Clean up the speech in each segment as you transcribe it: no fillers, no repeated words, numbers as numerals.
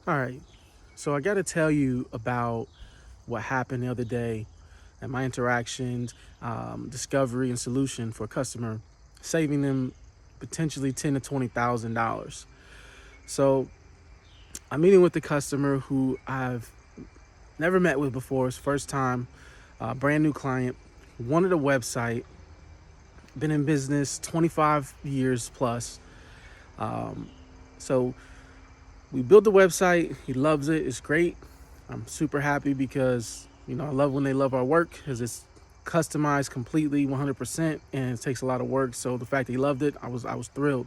All right. So I got to tell you about what happened the other day and my interactions, discovery, and solution for a customer, saving them potentially ten to $20,000. So I'm meeting with the customer who I've never met with before. It's first time, brand new client, wanted a website, been in business 25 years plus. So we built the website. He loves it. It's great. I'm super happy because I love when they love our work because it's customized completely 100% and it takes a lot of work. So the fact that he loved it, I was thrilled.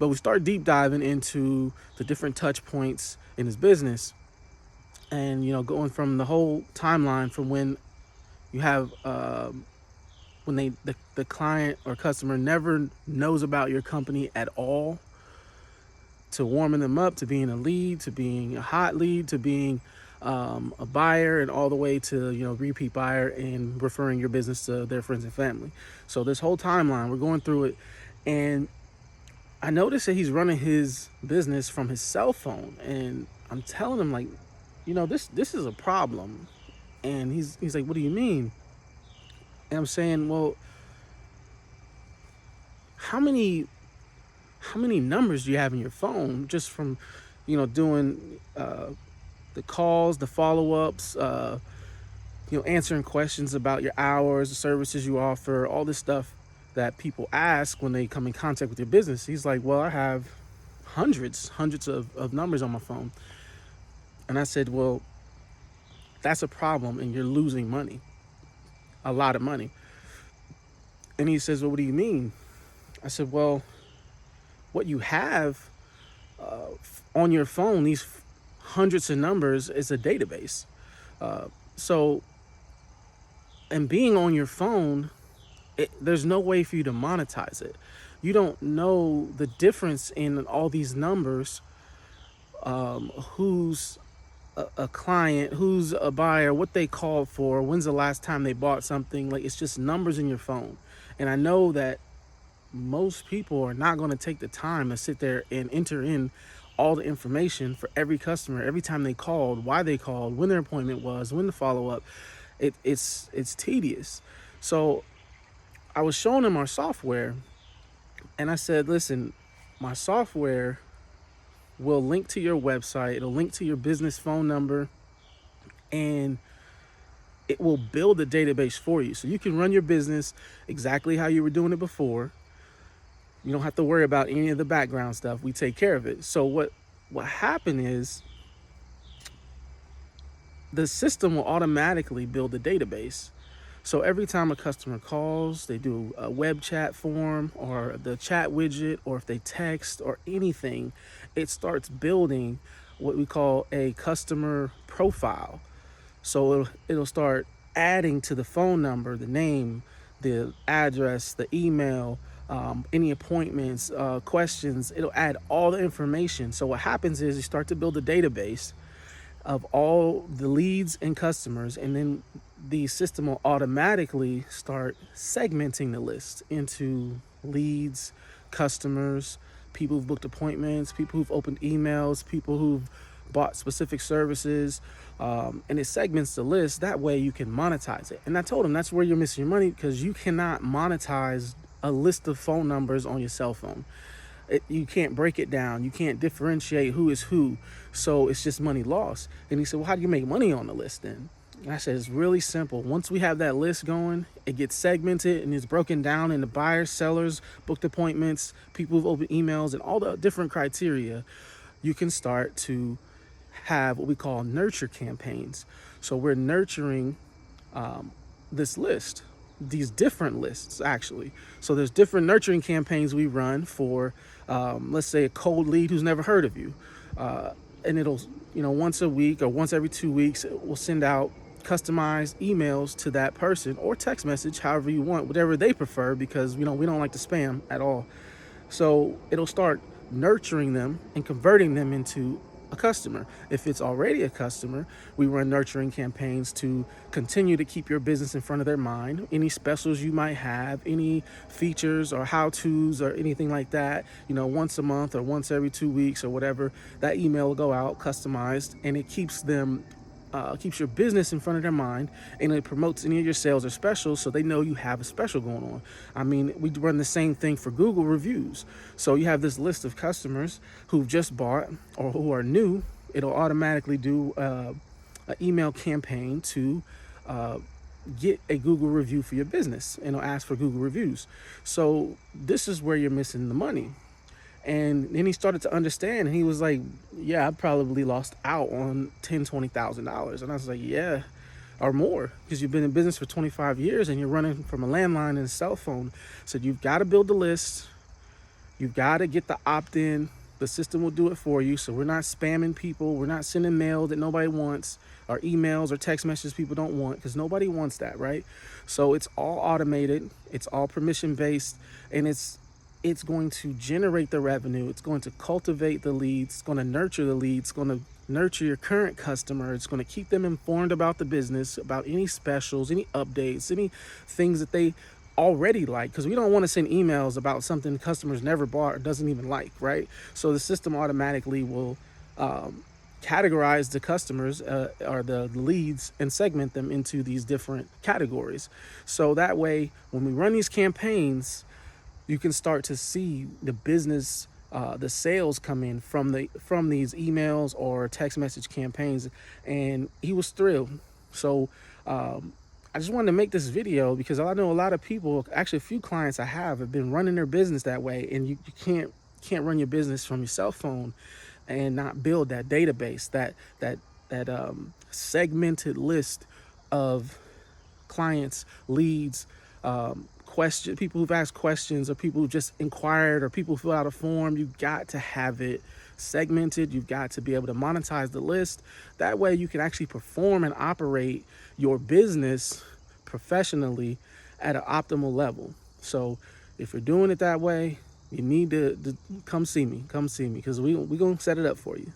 But we start deep diving into the different touch points in his business, and going from the whole timeline from when you have when the client or customer never knows about your company at all, to warming them up, to being a lead, to being a hot lead, to being a buyer, and all the way to repeat buyer and referring your business to their friends and family. So this whole timeline, we're going through it, and I noticed that he's running his business from his cell phone, and I'm telling him, like, this is a problem. And he's like, "What do you mean?" And I'm saying, "Well, how many numbers do you have in your phone just from doing the calls, the follow-ups, answering questions about your hours, the services you offer, all this stuff that people ask when they come in contact with your business?" He's like, "Well, I have hundreds of numbers on my phone." And I said, "Well, that's a problem, and you're losing money, a lot of money." And he says, "Well, what do you mean?" I said, "Well, what you have on your phone, these hundreds of numbers, is a database. So, and being on your phone, there's no way for you to monetize it. You don't know the difference in all these numbers, who's a client, who's a buyer, what they called for, when's the last time they bought something. Like, it's just numbers in your phone. And I know that most people are not going to take the time to sit there and enter in all the information for every customer, every time they called, why they called, when their appointment was, when the follow-up. It's tedious. So I was showing him our software, and I said, "Listen, my software will link to your website, it'll link to your business phone number, and it will build a database for you. So you can run your business exactly how you were doing it before. You don't have to worry about any of the background stuff. We take care of it." So what happened is the system will automatically build a database. So every time a customer calls, they do a web chat form or the chat widget, or if they text or anything, it starts building what we call a customer profile. So it'll start adding to the phone number, the name, the address, the email, any appointments, questions. It'll add all the information. So what happens is you start to build a database of all the leads and customers, and then the system will automatically start segmenting the list into leads, customers, people who've booked appointments, people who've opened emails, people who've bought specific services, and it segments the list. That way you can monetize it. And I told him that's where you're missing your money, because you cannot monetize a list of phone numbers on your cell phone. You can't break it down. You can't differentiate who is who. So it's just money lost. And he said, "Well, how do you make money on the list then?" And I said, "It's really simple. Once we have that list going, it gets segmented and it's broken down into buyers, sellers, booked appointments, people who've opened emails, and all the different criteria. You can start to have what we call nurture campaigns. So we're nurturing this list, these different lists, actually. So there's different nurturing campaigns we run for, let's say, a cold lead who's never heard of you. And it'll, once a week or once every 2 weeks, we'll send out customized emails to that person, or text message, however you want, whatever they prefer, because we don't like to spam at all. So it'll start nurturing them and converting them into a customer. If it's already a customer, we run nurturing campaigns to continue to keep your business in front of their mind. Any specials you might have, any features or how-tos or anything like that, once a month or once every 2 weeks or whatever, that email will go out customized, and it keeps your business in front of their mind, and it promotes any of your sales or specials so they know you have a special going on. I mean, we run the same thing for Google reviews. So you have this list of customers who've just bought or who are new. It'll automatically do an email campaign to get a Google review for your business, and it'll ask for Google reviews. So this is where you're missing the money. And then he started to understand, and he was like, yeah, I probably lost out on $10,000-$20,000. And I was like, yeah, or more, because you've been in business for 25 years and you're running from a landline and a cell phone. So you've got to build the list. You've got to get the opt-in. The system will do it for you. So we're not spamming people. We're not sending mail that nobody wants, or emails or text messages people don't want, because nobody wants that, right? So it's all automated. It's all permission-based, and it's going to generate the revenue. It's going to cultivate the leads. It's going to nurture the leads. It's going to nurture your current customer. It's going to keep them informed about the business, about any specials, any updates, any things that they already like, because we don't want to send emails about something customers never bought or doesn't even like, right? So the system automatically will categorize the customers or the leads and segment them into these different categories. So that way, when we run these campaigns, you can start to see the business, the sales come in from these emails or text message campaigns. And he was thrilled. So I just wanted to make this video because I know a lot of people, actually a few clients I have been running their business that way. And you can't run your business from your cell phone and not build that database, that segmented list of clients, leads, people who've asked questions, or people who just inquired, or people who fill out a form. You've got to have it segmented. You've got to be able to monetize the list. That way you can actually perform and operate your business professionally at an optimal level. So if you're doing it that way, you need to come see me, because we're going to set it up for you.